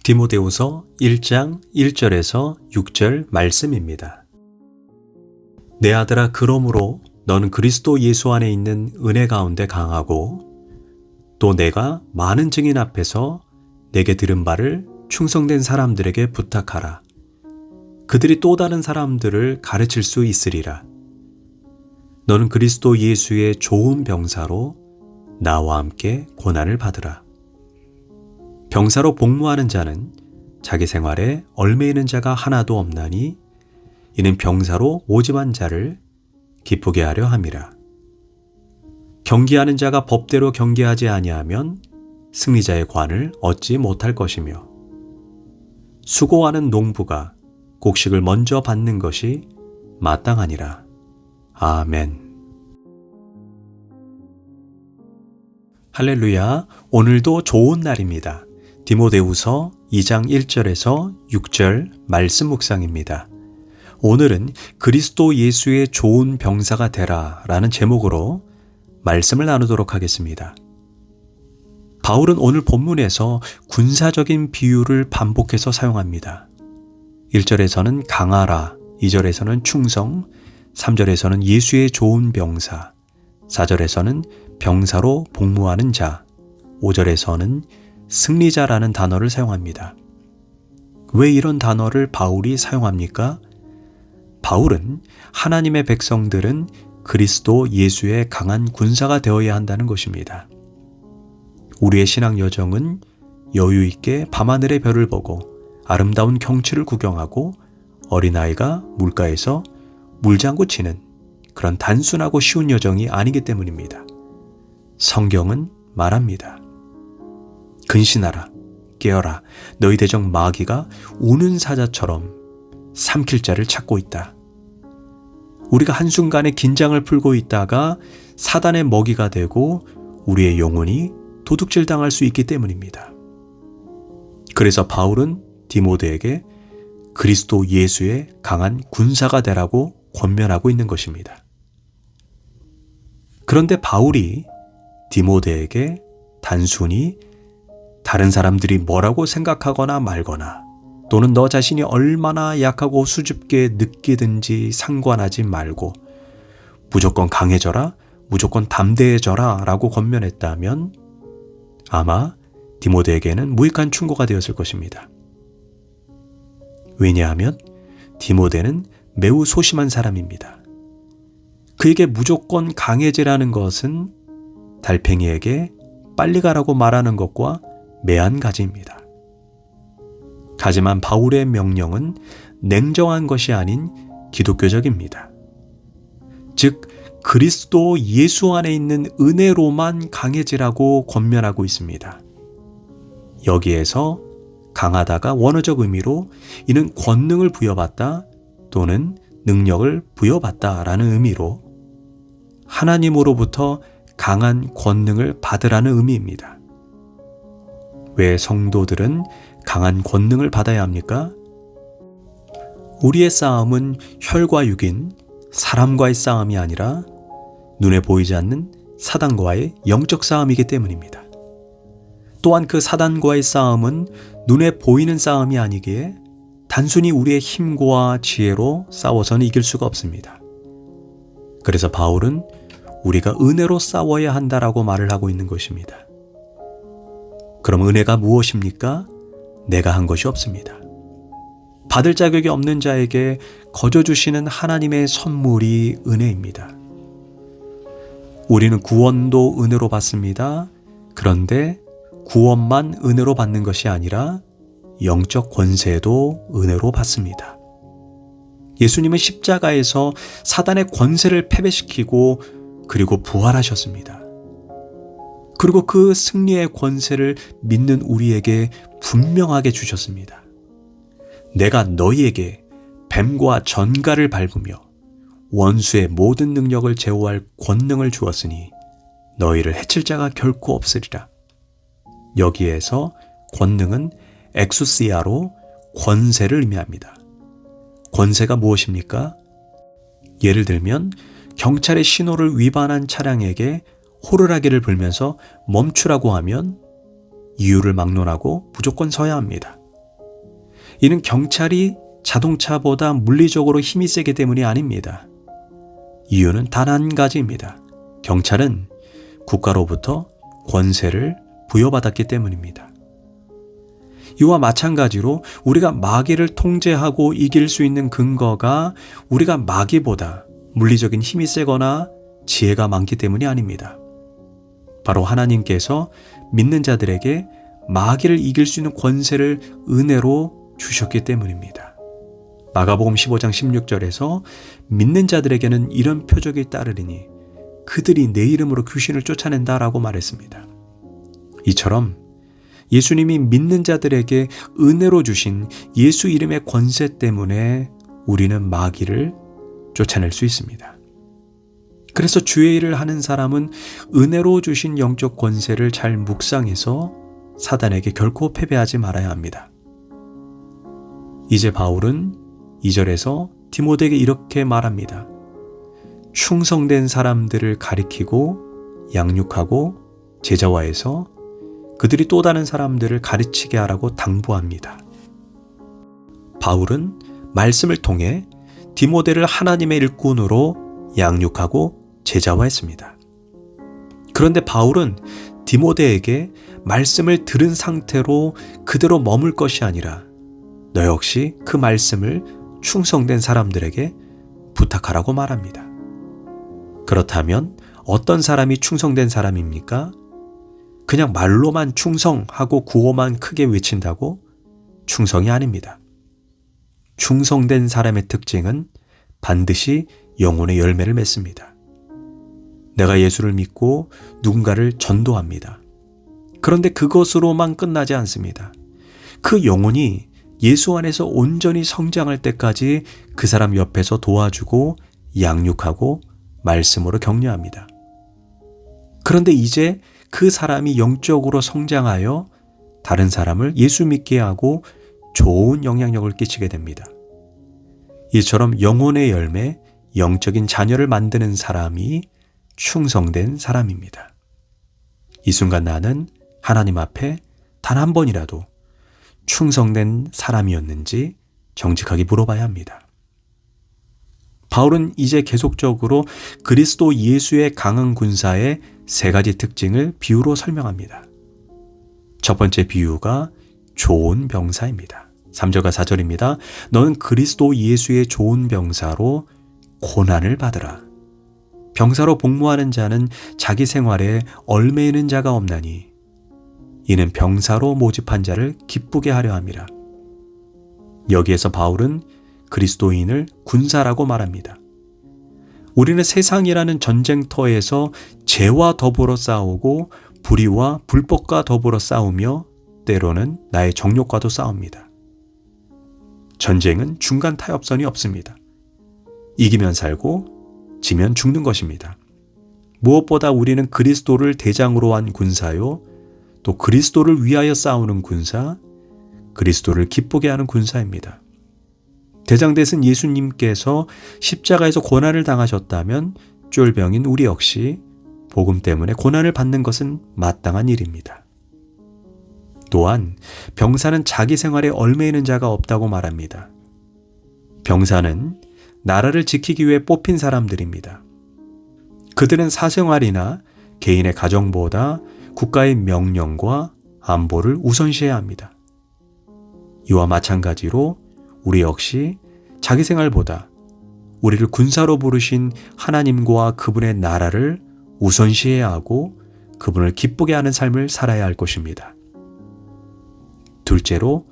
디모데후서 1장 1절에서 6절 말씀입니다. 내 아들아, 그러므로 너는 그리스도 예수 안에 있는 은혜 가운데 강하고 또 내가 많은 증인 앞에서 내게 들은 바를 충성된 사람들에게 부탁하라. 그들이 또 다른 사람들을 가르칠 수 있으리라. 너는 그리스도 예수의 좋은 병사로 나와 함께 고난을 받으라. 병사로 복무하는 자는 자기 생활에 얽매이는 자가 하나도 없나니 이는 병사로 모집한 자를 기쁘게 하려 함이라. 경기하는 자가 법대로 경기하지 아니하면 승리자의 관을 얻지 못할 것이며 수고하는 농부가 곡식을 먼저 받는 것이 마땅하니라. 아멘. 할렐루야. 오늘도 좋은 날입니다. 디모데후서 2장 1절에서 6절 말씀 묵상입니다. 오늘은 그리스도 예수의 좋은 병사가 되라 라는 제목으로 말씀을 나누도록 하겠습니다. 바울은 오늘 본문에서 군사적인 비유를 반복해서 사용합니다. 1절에서는 강하라, 2절에서는 충성, 3절에서는 예수의 좋은 병사, 4절에서는 병사로 복무하는 자, 5절에서는 승리자라는 단어를 사용합니다. 왜 이런 단어를 바울이 사용합니까? 바울은 하나님의 백성들은 그리스도 예수의 강한 군사가 되어야 한다는 것입니다. 우리의 신앙 여정은 여유 있게 밤하늘의 별을 보고 아름다운 경치를 구경하고 어린아이가 물가에서 물장구 치는 그런 단순하고 쉬운 여정이 아니기 때문입니다. 성경은 말합니다. 근신하라, 깨어라, 너희 대적 마귀가 우는 사자처럼 삼킬 자를 찾고 있다. 우리가 한순간에 긴장을 풀고 있다가 사단의 먹이가 되고 우리의 영혼이 도둑질 당할 수 있기 때문입니다. 그래서 바울은 디모데에게 그리스도 예수의 강한 군사가 되라고 권면하고 있는 것입니다. 그런데 바울이 디모데에게 단순히 다른 사람들이 뭐라고 생각하거나 말거나 또는 너 자신이 얼마나 약하고 수줍게 느끼든지 상관하지 말고 무조건 강해져라, 무조건 담대해져라 라고 권면했다면 아마 디모데에게는 무익한 충고가 되었을 것입니다. 왜냐하면 디모데는 매우 소심한 사람입니다. 그에게 무조건 강해지라는 것은 달팽이에게 빨리 가라고 말하는 것과 매한가지입니다. 하지만 바울의 명령은 냉정한 것이 아닌 기독교적입니다. 즉 그리스도 예수 안에 있는 은혜로만 강해지라고 권면하고 있습니다. 여기에서 강하다가 원어적 의미로 이는 권능을 부여받다 또는 능력을 부여받다라는 의미로 하나님으로부터 강한 권능을 받으라는 의미입니다. 왜 성도들은 강한 권능을 받아야 합니까? 우리의 싸움은 혈과 육인 사람과의 싸움이 아니라 눈에 보이지 않는 사단과의 영적 싸움이기 때문입니다. 또한 그 사단과의 싸움은 눈에 보이는 싸움이 아니기에 단순히 우리의 힘과 지혜로 싸워서는 이길 수가 없습니다. 그래서 바울은 우리가 은혜로 싸워야 한다라고 말을 하고 있는 것입니다. 그럼 은혜가 무엇입니까? 내가 한 것이 없습니다. 받을 자격이 없는 자에게 거저 주시는 하나님의 선물이 은혜입니다. 우리는 구원도 은혜로 받습니다. 그런데 구원만 은혜로 받는 것이 아니라 영적 권세도 은혜로 받습니다. 예수님은 십자가에서 사단의 권세를 패배시키고 그리고 부활하셨습니다. 그리고 그 승리의 권세를 믿는 우리에게 분명하게 주셨습니다. 내가 너희에게 뱀과 전갈을 밟으며 원수의 모든 능력을 제어할 권능을 주었으니 너희를 해칠 자가 결코 없으리라. 여기에서 권능은 엑수시아로 권세를 의미합니다. 권세가 무엇입니까? 예를 들면 경찰의 신호를 위반한 차량에게 호루라기를 불면서 멈추라고 하면 이유를 막론하고 무조건 서야 합니다. 이는 경찰이 자동차보다 물리적으로 힘이 세기 때문이 아닙니다. 이유는 단 한 가지입니다. 경찰은 국가로부터 권세를 부여받았기 때문입니다. 이와 마찬가지로 우리가 마귀를 통제하고 이길 수 있는 근거가 우리가 마귀보다 물리적인 힘이 세거나 지혜가 많기 때문이 아닙니다. 바로 하나님께서 믿는 자들에게 마귀를 이길 수 있는 권세를 은혜로 주셨기 때문입니다. 마가복음 15장 16절에서 믿는 자들에게는 이런 표적이 따르리니 그들이 내 이름으로 귀신을 쫓아낸다라고 말했습니다. 이처럼 예수님이 믿는 자들에게 은혜로 주신 예수 이름의 권세 때문에 우리는 마귀를 쫓아낼 수 있습니다. 그래서 주의 일을 하는 사람은 은혜로 주신 영적 권세를 잘 묵상해서 사단에게 결코 패배하지 말아야 합니다. 이제 바울은 2절에서 디모데에게 이렇게 말합니다. 충성된 사람들을 가리키고 양육하고 제자화해서 그들이 또 다른 사람들을 가르치게 하라고 당부합니다. 바울은 말씀을 통해 디모데를 하나님의 일꾼으로 양육하고 제자화했습니다. 그런데 바울은 디모데에게 말씀을 들은 상태로 그대로 머물 것이 아니라 너 역시 그 말씀을 충성된 사람들에게 부탁하라고 말합니다. 그렇다면 어떤 사람이 충성된 사람입니까? 그냥 말로만 충성하고 구호만 크게 외친다고 충성이 아닙니다. 충성된 사람의 특징은 반드시 영혼의 열매를 맺습니다. 내가 예수를 믿고 누군가를 전도합니다. 그런데 그것으로만 끝나지 않습니다. 그 영혼이 예수 안에서 온전히 성장할 때까지 그 사람 옆에서 도와주고 양육하고 말씀으로 격려합니다. 그런데 이제 그 사람이 영적으로 성장하여 다른 사람을 예수 믿게 하고 좋은 영향력을 끼치게 됩니다. 이처럼 영혼의 열매, 영적인 자녀를 만드는 사람이 충성된 사람입니다. 이 순간 나는 하나님 앞에 단 한 번이라도 충성된 사람이었는지 정직하게 물어봐야 합니다. 바울은 이제 계속적으로 그리스도 예수의 강한 군사의 세 가지 특징을 비유로 설명합니다. 첫 번째 비유가 좋은 병사입니다. 3절과 4절입니다. 너는 그리스도 예수의 좋은 병사로 고난을 받으라. 병사로 복무하는 자는 자기 생활에 얽매이는 자가 없나니 이는 병사로 모집한 자를 기쁘게 하려 함이라. 여기에서 바울은 그리스도인을 군사라고 말합니다. 우리는 세상이라는 전쟁터에서 죄와 더불어 싸우고 불의와 불법과 더불어 싸우며 때로는 나의 정욕과도 싸웁니다. 전쟁은 중간 타협선이 없습니다. 이기면 살고 지면 죽는 것입니다. 무엇보다 우리는 그리스도를 대장으로 한 군사요, 또 그리스도를 위하여 싸우는 군사, 그리스도를 기쁘게 하는 군사입니다. 대장되신 예수님께서 십자가에서 고난을 당하셨다면 쫄병인 우리 역시 복음 때문에 고난을 받는 것은 마땅한 일입니다. 또한 병사는 자기 생활에 얽매이는 자가 없다고 말합니다. 병사는 나라를 지키기 위해 뽑힌 사람들입니다. 그들은 사생활이나 개인의 가정보다 국가의 명령과 안보를 우선시해야 합니다. 이와 마찬가지로 우리 역시 자기 생활보다 우리를 군사로 부르신 하나님과 그분의 나라를 우선시해야 하고 그분을 기쁘게 하는 삶을 살아야 할 것입니다. 둘째로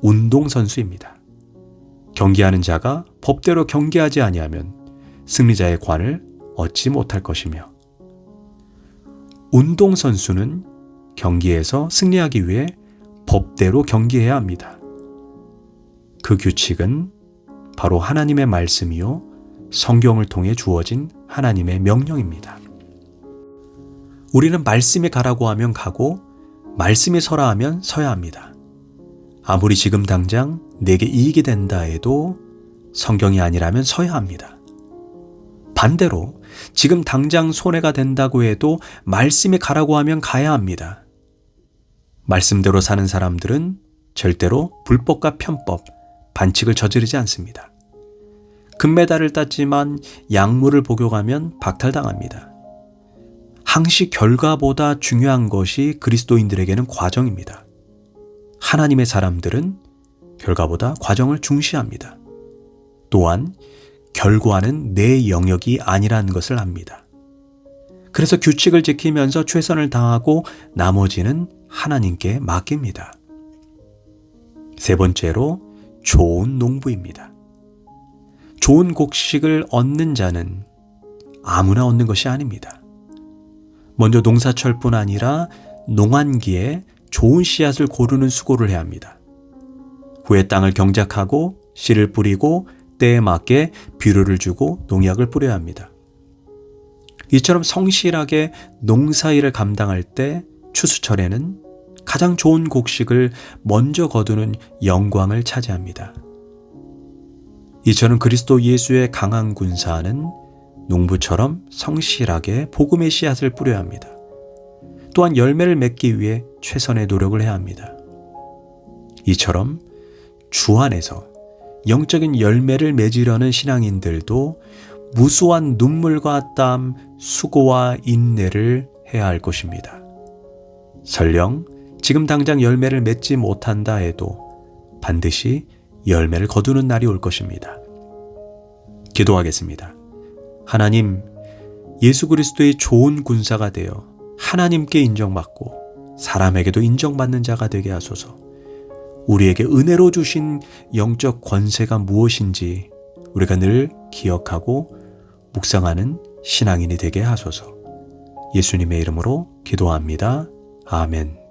운동선수입니다. 경기하는 자가 법대로 경기하지 아니하면 승리자의 관을 얻지 못할 것이며, 운동선수는 경기에서 승리하기 위해 법대로 경기해야 합니다. 그 규칙은 바로 하나님의 말씀이요, 성경을 통해 주어진 하나님의 명령입니다. 우리는 말씀이 가라고 하면 가고 말씀이 서라 하면 서야 합니다. 아무리 지금 당장 내게 이익이 된다 해도 성경이 아니라면 서야 합니다. 반대로 지금 당장 손해가 된다고 해도 말씀이 가라고 하면 가야 합니다. 말씀대로 사는 사람들은 절대로 불법과 편법, 반칙을 저지르지 않습니다. 금메달을 땄지만 약물을 복용하면 박탈당합니다. 항시 결과보다 중요한 것이 그리스도인들에게는 과정입니다. 하나님의 사람들은 결과보다 과정을 중시합니다. 또한 결과는 내 영역이 아니라는 것을 압니다. 그래서 규칙을 지키면서 최선을 다하고 나머지는 하나님께 맡깁니다. 세 번째로 좋은 농부입니다. 좋은 곡식을 얻는 자는 아무나 얻는 것이 아닙니다. 먼저 농사철뿐 아니라 농한기에 좋은 씨앗을 고르는 수고를 해야 합니다. 후에 땅을 경작하고 씨를 뿌리고 때에 맞게 비료를 주고 농약을 뿌려야 합니다. 이처럼 성실하게 농사일을 감당할 때 추수철에는 가장 좋은 곡식을 먼저 거두는 영광을 차지합니다. 이처럼 그리스도 예수의 강한 군사는 농부처럼 성실하게 복음의 씨앗을 뿌려야 합니다. 또한 열매를 맺기 위해 최선의 노력을 해야 합니다. 이처럼 주 안에서 영적인 열매를 맺으려는 신앙인들도 무수한 눈물과 땀, 수고와 인내를 해야 할 것입니다. 설령 지금 당장 열매를 맺지 못한다 해도 반드시 열매를 거두는 날이 올 것입니다. 기도하겠습니다. 하나님, 예수 그리스도의 좋은 군사가 되어 하나님께 인정받고 사람에게도 인정받는 자가 되게 하소서. 우리에게 은혜로 주신 영적 권세가 무엇인지 우리가 늘 기억하고 묵상하는 신앙인이 되게 하소서. 예수님의 이름으로 기도합니다. 아멘.